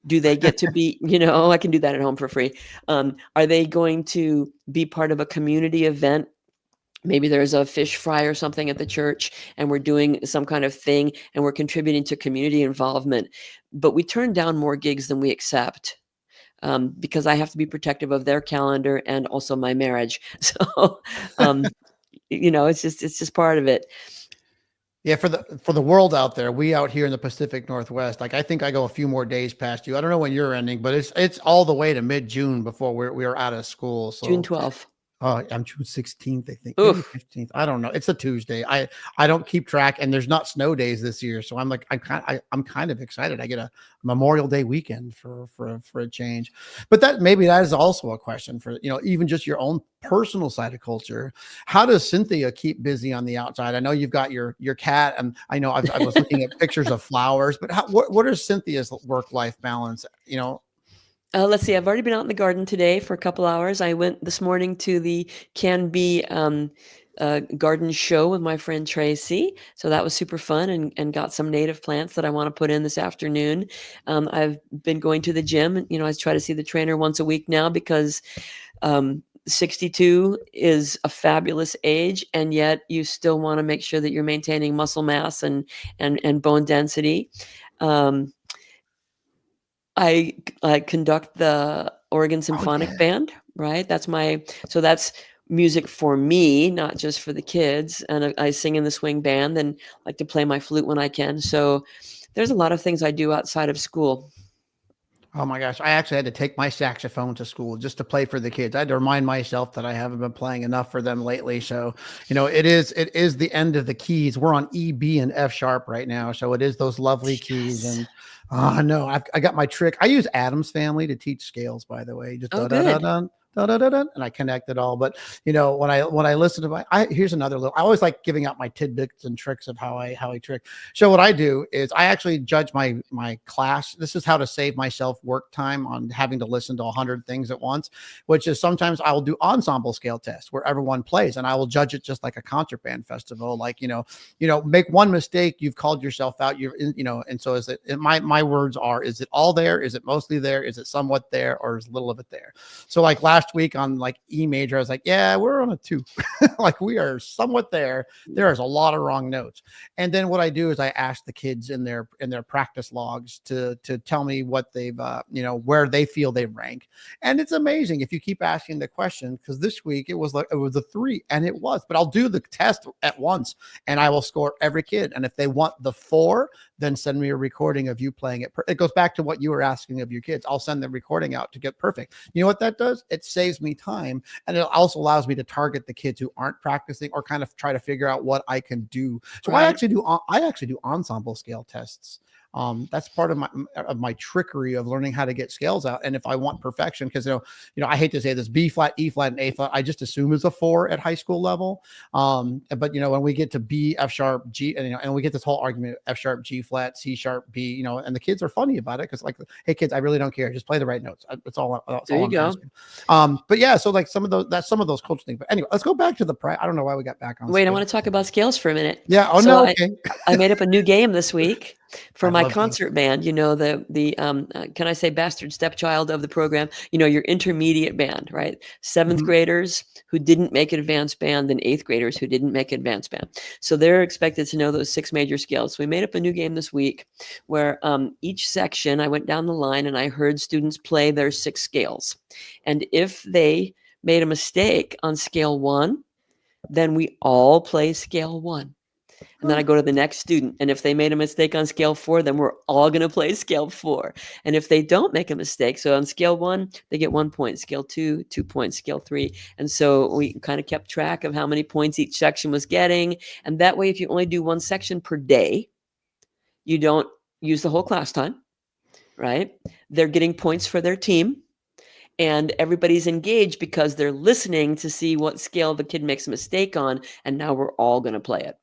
Do they get to be, I can do that at home for free. Are they going to be part of a community event? Maybe there's a fish fry or something at the church and we're doing some kind of thing and we're contributing to community involvement. But we turn down more gigs than we accept. Because I have to be protective of their calendar and also my marriage. So, it's just part of it. Yeah, for the world out there, we out here in the Pacific Northwest, like I think I go a few more days past you. I don't know when you're ending, but it's all the way to mid-June before we're out of school. So June 12th. I'm June 16th, I think. Maybe 15th. I don't know. It's a Tuesday. I don't keep track, and there's not snow days this year, so I'm kind of excited. I get a Memorial Day weekend for a change. But that is also a question for even just your own personal side of culture. How does Cynthia keep busy on the outside? I know you've got your cat, and I know I was looking at pictures of flowers. But what is Cynthia's work-life balance? Let's see. I've already been out in the garden today for a couple hours. I went this morning to the Canby garden show with my friend Tracy. So that was super fun, and got some native plants that I want to put in this afternoon. I've been going to the gym. I try to see the trainer once a week now because 62 is a fabulous age, and yet you still want to make sure that you're maintaining muscle mass and bone density. I conduct the Oregon Symphonic Band, right? That's music for me, not just for the kids. And I sing in the swing band and like to play my flute when I can. So there's a lot of things I do outside of school. Oh my gosh. I actually had to take my saxophone to school just to play for the kids. I had to remind myself that I haven't been playing enough for them lately. So, it is the end of the keys. We're on E, B, and F sharp right now. So it is those lovely keys. And no, I got my trick. I use Adam's Family to teach scales, by the way. Just and I connect it all. But when I listen to here's another little. I always like giving out my tidbits and tricks of how I trick. So what I do is I actually judge my class. This is how to save myself work time on having to listen to 100 things at once, which is sometimes I will do ensemble scale tests where everyone plays, and I will judge it just like a concert band festival. Like make one mistake, you've called yourself out. And so is it? My words are: is it all there? Is it mostly there? Is it somewhat there? Or is a little of it there? So like last week on like E major, I was like, yeah, we're on a 2. Like we are somewhat there. There's a lot of wrong notes. And then what I do is I ask the kids in their practice logs to tell me what they've where they feel they rank. And it's amazing if you keep asking the question, because this week it was a 3, and it was, but I'll do the test at once and I will score every kid. And if they want the 4, then send me a recording of you playing it. It goes back to what you were asking of your kids. I'll send the recording out to get perfect. You know what that does? It saves me time. And it also allows me to target the kids who aren't practicing or kind of try to figure out what I can do. So right. I actually do ensemble scale tests. That's part of my trickery of learning how to get scales out. And if I want perfection, because I hate to say this, B flat, E flat, and A flat, I just assume is a 4 at high school level. But when we get to B, F sharp, G, and we get this whole argument, F sharp, G flat, C sharp, B, and the kids are funny about it because like, hey kids, I really don't care, just play the right notes. That's all. That's all I'm asking. But yeah, so like some of those culture things. But anyway, let's go back to I don't know why we got back on. Wait, I want to talk about scales for a minute. Yeah. Oh so no. Okay. I made up a new game this week for my concert band. The can I say bastard stepchild of the program? Your intermediate band, right? 7th graders who didn't make advanced band and 8th graders who didn't make advanced band. So they're expected to know those 6 major scales. So we made up a new game this week where each section, I went down the line and I heard students play their 6 scales. And if they made a mistake on scale 1, then we all play scale 1. And then I go to the next student. And if they made a mistake on scale 4, then we're all going to play scale 4. And if they don't make a mistake, so on scale 1, they get 1 point, scale 2, 2 points, scale 3. And so we kind of kept track of how many points each section was getting. And that way, if you only do one section per day, you don't use the whole class time, right? They're getting points for their team. And everybody's engaged because they're listening to see what scale the kid makes a mistake on. And now we're all going to play it.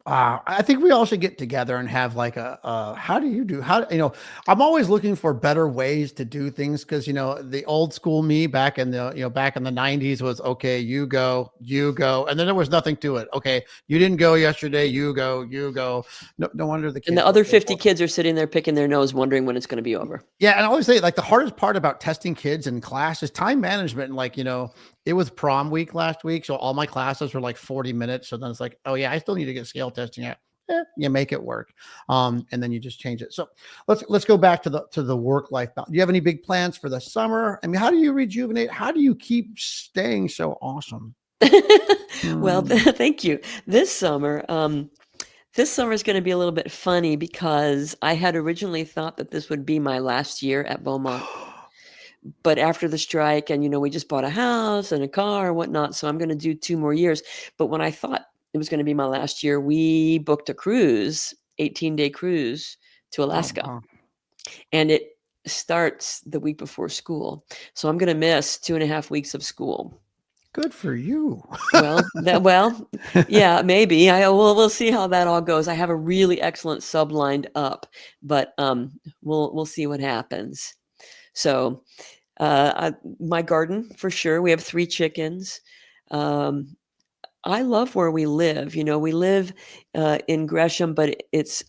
I think we all should get together and have like how do you do, I'm always looking for better ways to do things. Cause the old school me back in the, back in the 90s was, okay, you go. And then there was nothing to it. Okay. You didn't go yesterday. You go. No wonder the kids. And the other 50 kids are sitting there picking their nose, wondering when it's going to be over. Yeah. And I always say like the hardest part about testing kids in class is time management. And it was prom week last week. So all my classes were like 40 minutes. So then it's like, oh yeah, I still need to get scale testing out. You make it work. And then you just change it. So let's go back to the work-life balance. Do you have any big plans for the summer? I mean, how do you rejuvenate? How do you keep staying so awesome? Well, thank you. This summer is going to be a little bit funny because I had originally thought that this would be my last year at Beaumont. But after the strike and, we just bought a house and a car and whatnot. So I'm going to do 2 more years. But when I thought it was going to be my last year, we booked a cruise, 18-day cruise to Alaska. Oh, wow. And it starts the week before school. So I'm going to miss 2.5 weeks of school. Good for you. Yeah, maybe. We'll see how that all goes. I have a really excellent sub lined up, but we'll see what happens. So my garden, for sure. We have 3 chickens. I love where we live. We live in Gresham, but it's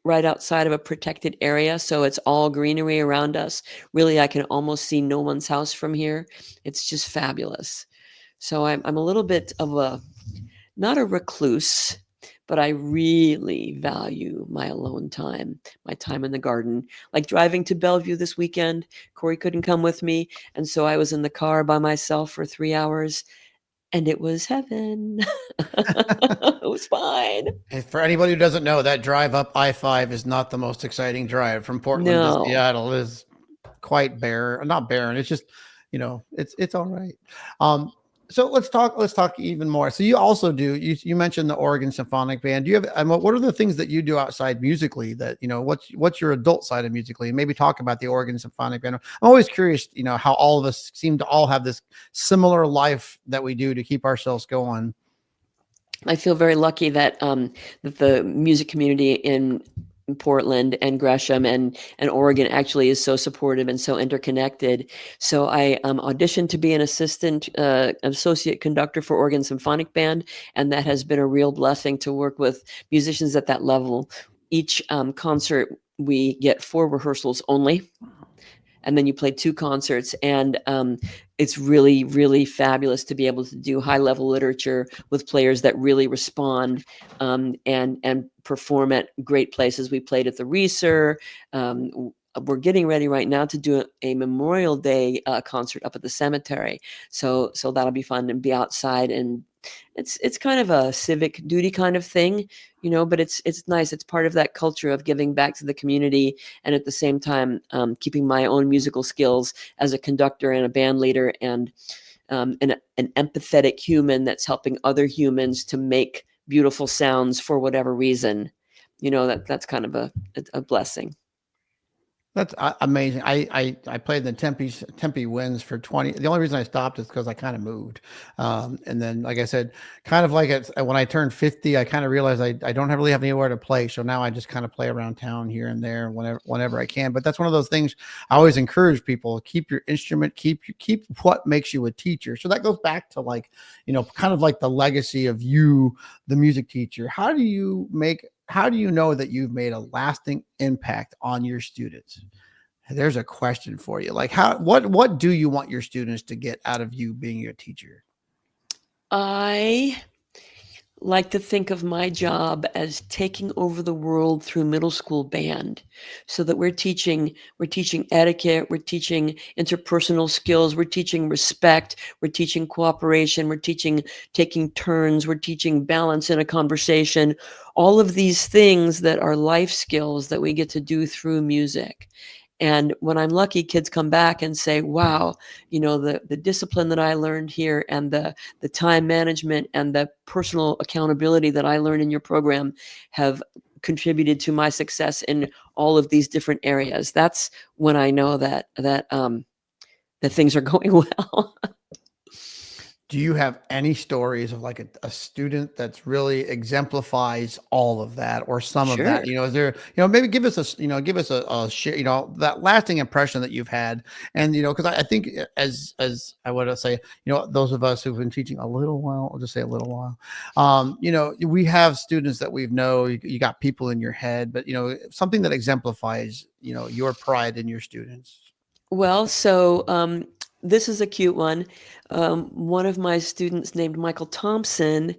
right outside of a protected area. So it's all greenery around us. Really, I can almost see no one's house from here. It's just fabulous. So I'm a little bit of not a recluse, but I really value my alone time, my time in the garden. Like driving to Bellevue this weekend, Corey couldn't come with me. And so I was in the car by myself for 3 hours. And it was heaven. It was fine. And for anybody who doesn't know, that drive up I-5 is not the most exciting drive from Portland to Seattle. It is quite barren, not barren. It's just, it's all right. So let's talk even more. So you also you mentioned the Oregon Symphonic Band. Do you have, what are the things that you do outside musically that, what's your adult side of musically? And maybe talk about the Oregon Symphonic Band. I'm always curious, how all of us seem to all have this similar life that we do to keep ourselves going. I feel very lucky that the music community in Portland and Gresham and Oregon actually is so supportive and so interconnected. So I auditioned to be an associate conductor for Oregon Symphonic Band, and that has been a real blessing to work with musicians at that level. Each concert, we get 4 rehearsals only, and then you play 2 concerts, and it's really, really fabulous to be able to do high-level literature with players that really respond and perform at great places. We played at the Reeser. We're getting ready right now to do a Memorial Day concert up at the cemetery. So that'll be fun and be outside, and it's kind of a civic duty kind of thing, but it's nice. It's part of that culture of giving back to the community, and at the same time keeping my own musical skills as a conductor and a band leader and an empathetic human that's helping other humans to make beautiful sounds for whatever reason. That's kind of a blessing. That's amazing. I played the Tempe Winds for 20. The only reason I stopped is because I kind of moved. And then, like I said, kind of like when I turned 50, I kind of realized I don't really have anywhere to play. So now I just kind of play around town here and there whenever I can. But that's one of those things I always encourage people: keep your instrument, keep what makes you a teacher. So that goes back to kind of like the legacy of you, the music teacher. How do you know that you've made a lasting impact on your students? There's a question for you. Like what do you want your students to get out of you being your teacher? I like to think of my job as taking over the world through middle school band, so that we're teaching etiquette, we're teaching interpersonal skills, we're teaching respect, we're teaching cooperation, we're teaching taking turns, we're teaching balance in a conversation, all of these things that are life skills that we get to do through music. And when I'm lucky, kids come back and say, wow, the discipline that I learned here, and the time management and the personal accountability that I learned in your program have contributed to my success in all of these different areas. That's when I know that things are going well. Do you have any stories of like a student that's really exemplifies all of that or some of that? Sure. Is there, maybe give us give us a share, that lasting impression that you've had. And, because I think as I would say, those of us who've been teaching a little while, I'll just say a little while, we have students that we know, you got people in your head, but, something that exemplifies, your pride in your students. Well, so this is a cute one. One of my students named Michael Thompson,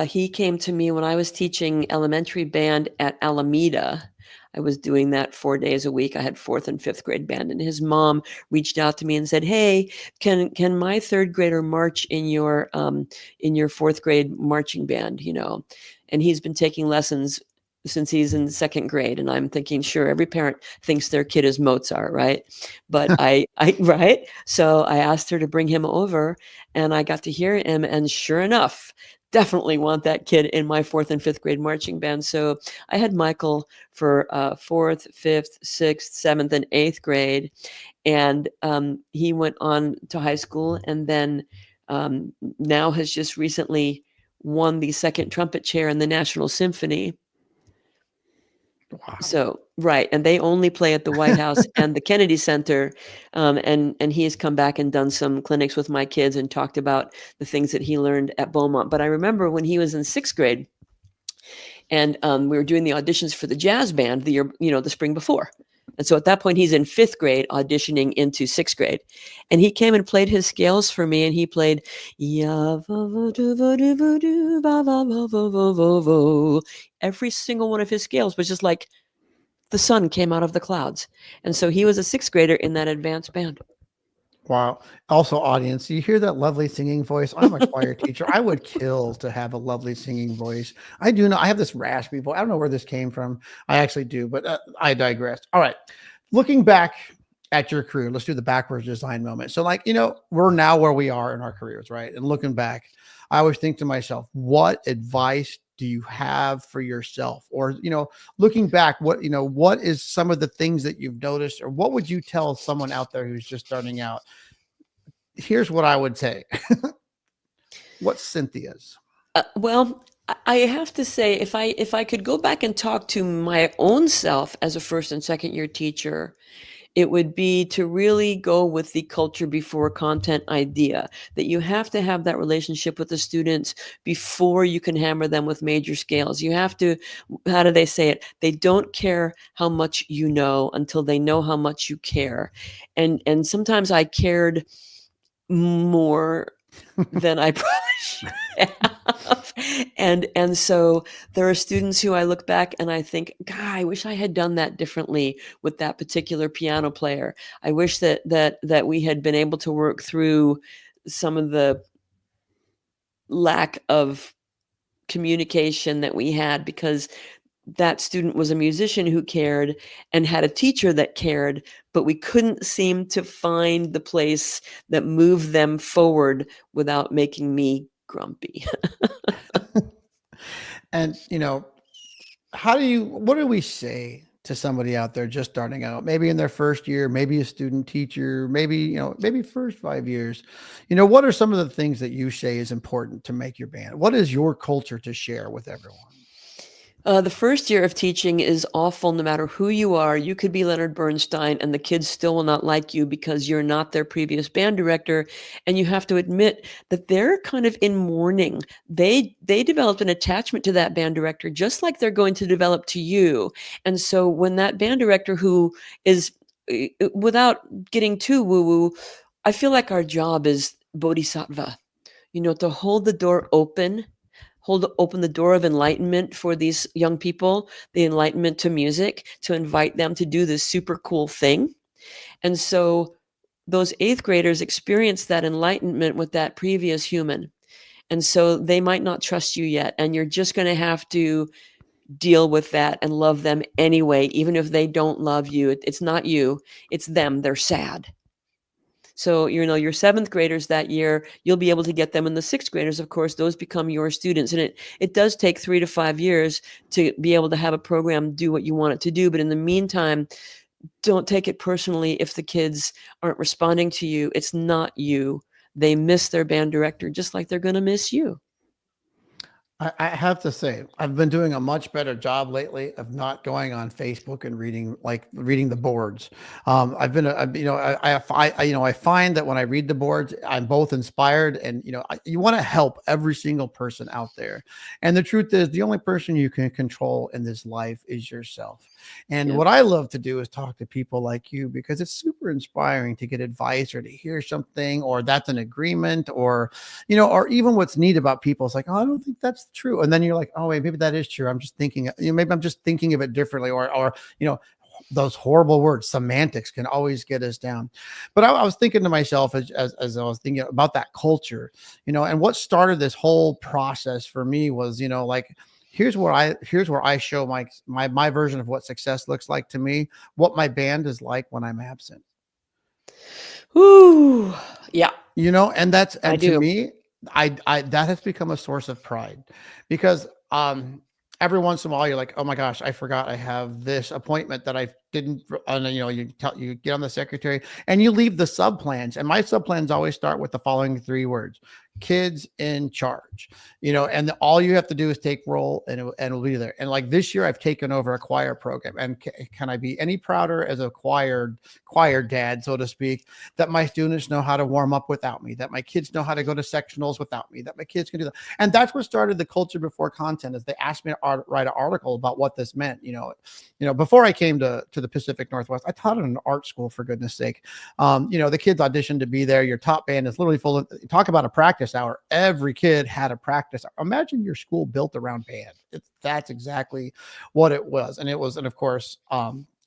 he came to me when I was teaching elementary band at Alameda. I was doing that 4 days a week. I had 4th and 5th grade band, and his mom reached out to me and said, "Hey, can my 3rd grader march in your 4th grade marching band?" And he's been taking lessons since he's in 2nd grade, and I'm thinking, sure, every parent thinks their kid is Mozart, right? But I right. So I asked her to bring him over, and I got to hear him, and sure enough, definitely want that kid in my 4th and 5th grade marching band. So I had Michael for 4th, 5th, 6th, 7th, and 8th grade. And he went on to high school, and then now has just recently won the 2nd trumpet chair in the National Symphony. Wow. So, right. And they only play at the White House and the Kennedy Center. And he has come back and done some clinics with my kids and talked about the things that he learned at Beaumont. But I remember when he was in 6th grade, and we were doing the auditions for the jazz band the year, the spring before. And so at that point, he's in 5th grade auditioning into 6th grade. And he came and played his scales for me, and he played every single one of his scales was just like the sun came out of the clouds. And so he was a 6th grader in that advanced band. Wow. Also, audience, you hear that lovely singing voice? I'm a choir teacher. I would kill to have a lovely singing voice. I do know I have this raspy voice. I don't know where this came from. I actually do, but I digress. All right. Looking back at your career, let's do the backwards design moment. So, we're now where we are in our careers, right? And looking back, I always think to myself, what advice do you have for yourself? Or, looking back, what is some of the things that you've noticed, or what would you tell someone out there who's just starting out? Here's what I would say. What's Cynthia's? Well, I have to say, if I could go back and talk to my own self as a 1st and 2nd year teacher, it would be to really go with the culture before content idea, that you have to have that relationship with the students before you can hammer them with major scales. You have to, how do they say it? They don't care how much you know until they know how much you care. And sometimes I cared more than I probably should have. And so there are students who I look back and I think, God, I wish I had done that differently with that particular piano player. I wish that we had been able to work through some of the lack of communication that we had, because that student was a musician who cared and had a teacher that cared, but we couldn't seem to find the place that moved them forward without making me grumpy. And, what do we say to somebody out there just starting out, maybe in their first year, maybe a student teacher, maybe first 5 years? What are some of the things that you say is important to make your band? What is your culture to share with everyone? The first year of teaching is awful no matter who you are. You could be Leonard Bernstein and the kids still will not like you because you're not their previous band director. And you have to admit that they're kind of in mourning. They developed an attachment to that band director, just like they're going to develop to you. And so when that band director, who is, without getting too woo-woo, I feel like our job is bodhisattva, to hold the door open, hold open the door of enlightenment for these young people, the enlightenment to music, to invite them to do this super cool thing. And so those 8th graders experience that enlightenment with that previous human. And so they might not trust you yet. And you're just going to have to deal with that and love them anyway, even if they don't love you. It's not you, it's them. They're sad. So, your 7th graders that year, you'll be able to get them. And the 6th graders, of course, those become your students. And it does take 3 to 5 years to be able to have a program do what you want it to do. But in the meantime, don't take it personally if the kids aren't responding to you. It's not you. They miss their band director just like they're going to miss you. I have to say, I've been doing a much better job lately of not going on Facebook and reading the boards. I've been, I find that when I read the boards, I'm both inspired and, you want to help every single person out there. And the truth is, the only person you can control in this life is yourself. And Yeah. what I love to do is talk to people like you, because it's super inspiring to get advice or to hear something, or that's an agreement, or, or even what's neat about people is like, oh, I don't think that's true. And then you're like, oh, wait, maybe that is true. I'm just thinking, maybe I'm just thinking of it differently, or, those horrible words, semantics, can always get us down. But I was thinking to myself as I was thinking about that culture, and what started this whole process for me was, here's where I show my version of what success looks like to me, what my band is like when I'm absent. Ooh, yeah, And that's, I and to do. me, I that has become a source of pride, because every once in a while you're like, oh my gosh, I forgot I have this appointment that I didn't, and you get on the secretary and you leave the sub plans, and my sub plans always start with the following 3 words: kids in charge. And all you have to do is take roll, and it'll be there. And like this year I've taken over a choir program, and can I be any prouder as a choir dad, so to speak, that my students know how to warm up without me, that my kids know how to go to sectionals without me, that my kids can do that. And that's what started the culture before content, is they asked me to write an article about what this meant. Before I came to the Pacific Northwest, I taught at an art school, for goodness sake. The kids auditioned to be there. Your top band is literally full of, talk about a practice hour. Every kid had a practice. Imagine your school built around band. That's exactly what it was. And of course,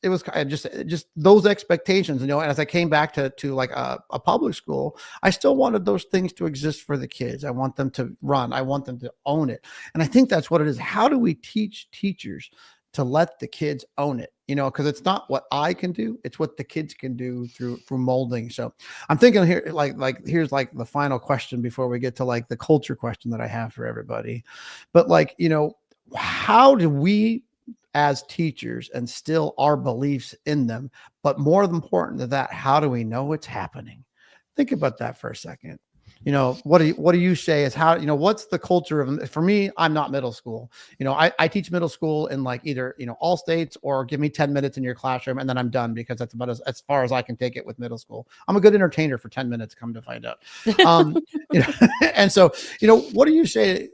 it was kind of just those expectations, and as I came back to like a public school, I still wanted those things to exist for the kids. I want them to run. I want them to own it. And I think that's what it is. How do we teach teachers to let the kids own it? Because it's not what I can do, it's what the kids can do through molding. So I'm thinking here, like here's like the final question before we get to like the culture question that I have for everybody. But how do we as teachers instill our beliefs in them? But more important than that, how do we know it's happening? Think about that for a second. What do you say is how, what's the culture of, for me, I'm not middle school. I teach middle school in like either, all states, or give me 10 minutes in your classroom and then I'm done, because that's about as far as I can take it with middle school. I'm a good entertainer for 10 minutes, come to find out. And so, what do you say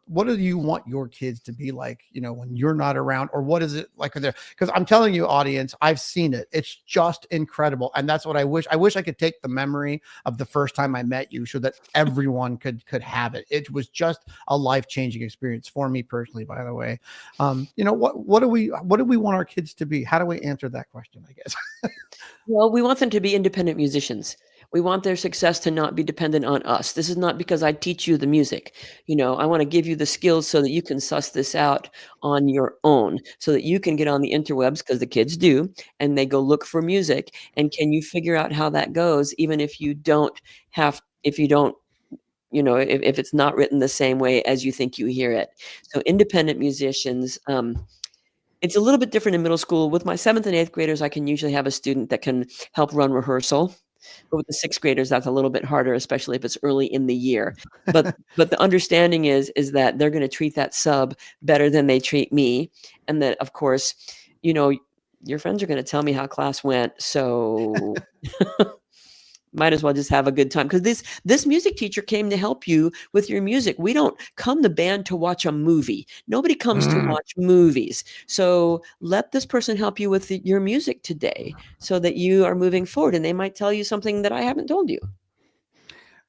what do you want your kids to be like, when you're not around? Or what is it like there? Because I'm telling you, audience, I've seen it. It's just incredible. And that's what I wish I could take the memory of the first time I met you, so that everyone could have it. It was just a life-changing experience for me personally, by the way. What do we want our kids to be? How do we answer that question, I guess? Well, we want them to be independent musicians. We want their success to not be dependent on us. This is not because I teach you the music. I want to give you the skills so that you can suss this out on your own, so that you can get on the interwebs, because the kids do, and they go look for music. And can you figure out how that goes, even if you don't, if it's not written the same way as you think you hear it. So independent musicians, it's a little bit different in middle school. With my 7th and 8th graders, I can usually have a student that can help run rehearsal. But with the 6th graders, that's a little bit harder, especially if it's early in the year. But the understanding is that they're going to treat that sub better than they treat me. And that, of course, your friends are going to tell me how class went. So might as well just have a good time, because this music teacher came to help you with your music. We don't come to band to watch a movie. Nobody comes to watch movies. So let this person help you with your music today, so that you are moving forward, and they might tell you something that I haven't told you.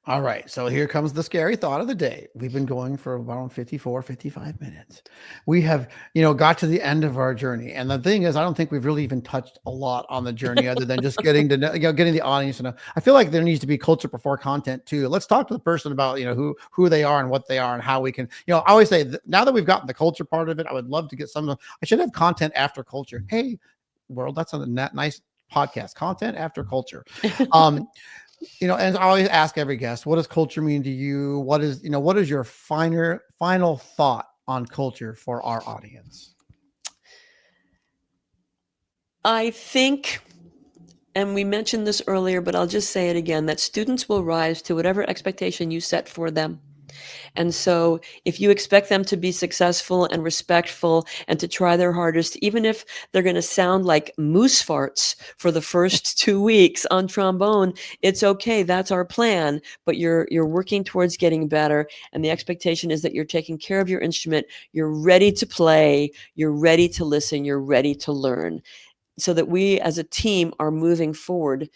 All right. So here comes the scary thought of the day. We've been going for around 54, 55 minutes. We have, got to the end of our journey. And the thing is, I don't think we've really even touched a lot on the journey other than just getting to know, getting the audience to know. I feel like there needs to be culture before content too. Let's talk to the person about, who they are and what they are and how we can, I always say now that we've gotten the culture part of it, I would love to get I should have content after culture. Hey, world, that's a nice podcast, content after culture. And I always ask every guest, what does culture mean to you? What is your final thought on culture for our audience? I think, and we mentioned this earlier, but I'll just say it again, that students will rise to whatever expectation you set for them. And so if you expect them to be successful and respectful and to try their hardest, even if they're going to sound like moose farts for the first 2 weeks on trombone, it's okay. That's our plan. But you're working towards getting better. And the expectation is that you're taking care of your instrument. You're ready to play. You're ready to listen. You're ready to learn. So that we as a team are moving forward.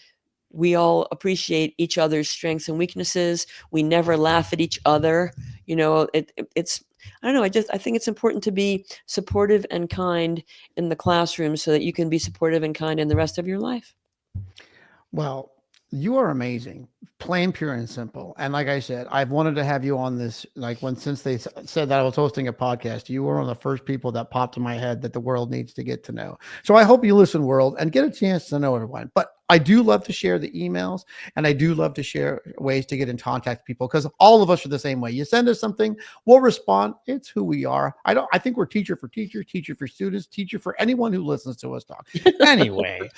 We all appreciate each other's strengths and weaknesses. We never laugh at each other. It's, I don't know. I think it's important to be supportive and kind in the classroom so that you can be supportive and kind in the rest of your life. Well, you are amazing, plain, pure, and simple. And like I said, I've wanted to have you on this, since they said that I was hosting a podcast, you were one of the first people that popped in my head that the world needs to get to know. So I hope you listen, world, and get a chance to know everyone. But I do love to share the emails, and I do love to share ways to get in contact with people, because all of us are the same way. You send us something, we'll respond. It's who we are. I think we're teacher for teacher, teacher for students, teacher for anyone who listens to us talk. Anyway,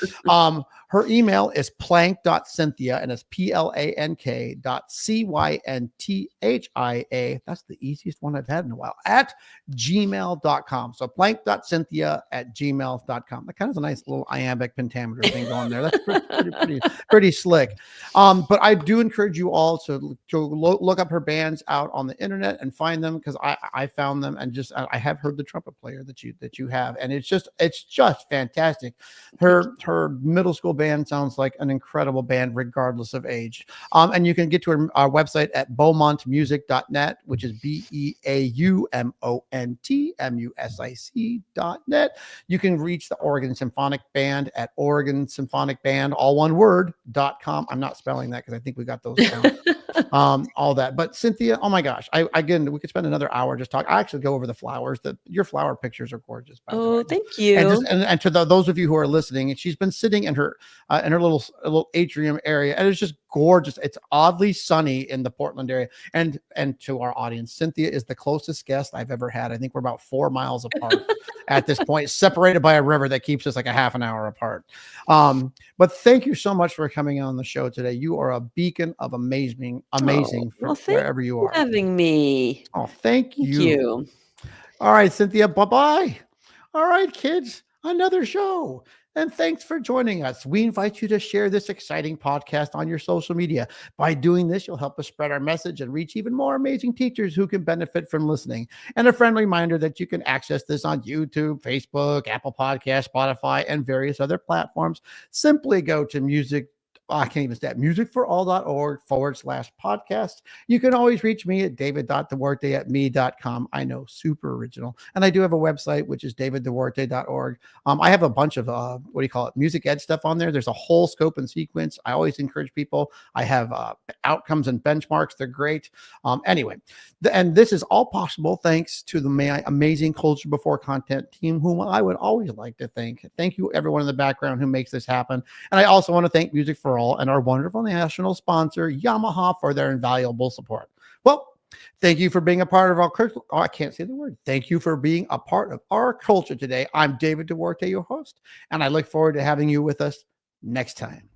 her email is plank.cynthia, and it's plank.cynthia. That's the easiest one I've had in a while, at gmail.com. So plank.cynthia@gmail.com. That kind of is a nice little iambic pentameter thing going there. That's pretty slick. But I do encourage you all to look up her bands out on the internet and find them, because I found them, and I have heard the trumpet player that you have, and it's just fantastic. Her middle school band sounds like an incredible band regardless of age. And you can get to our website at beaumontmusic.net, which is BEAUMONTMUSIC.net. You can reach the Oregon Symphonic Band at Oregon Symphonic Band, all one word, .com. I'm not spelling that because I think we got those down. All that. But Cynthia, oh my gosh, again, we could spend another hour just talking. I actually go over the flowers. Your flower pictures are gorgeous. By the way. Thank you. And to those of you who are listening, she's been sitting in her little atrium area, and it's just gorgeous. It's oddly sunny in the Portland area. And to our audience, Cynthia is the closest guest I've ever had. I think we're about 4 miles apart at this point, separated by a river that keeps us like a half an hour apart. But thank you so much for coming on the show today. You are a beacon of amazing for wherever you are. Having me. Oh, thank you. All right, Cynthia, bye-bye. All right, kids, another show. And thanks for joining us. We invite you to share this exciting podcast on your social media. By doing this, you'll help us spread our message and reach even more amazing teachers who can benefit from listening. And a friendly reminder that you can access this on YouTube, Facebook, Apple Podcasts, Spotify, and various other platforms. Simply go to musicforall.org/podcast. You can always reach me at david.duarte@me.com. I know, super original. And I do have a website, which is davidduarte.org. I have a bunch of, music ed stuff on there. There's a whole scope and sequence. I always encourage people. I have outcomes and benchmarks. They're great. Anyway, and this is all possible thanks to the amazing Culture Before Content team, whom I would always like to thank. Thank you, everyone in the background who makes this happen. And I also want to thank Music for All and our wonderful national sponsor, Yamaha, for their invaluable support. Well, thank you for being a part of our culture. Oh, I can't say the word. Thank you for being a part of our culture today. I'm David Duarte, your host, and I look forward to having you with us next time.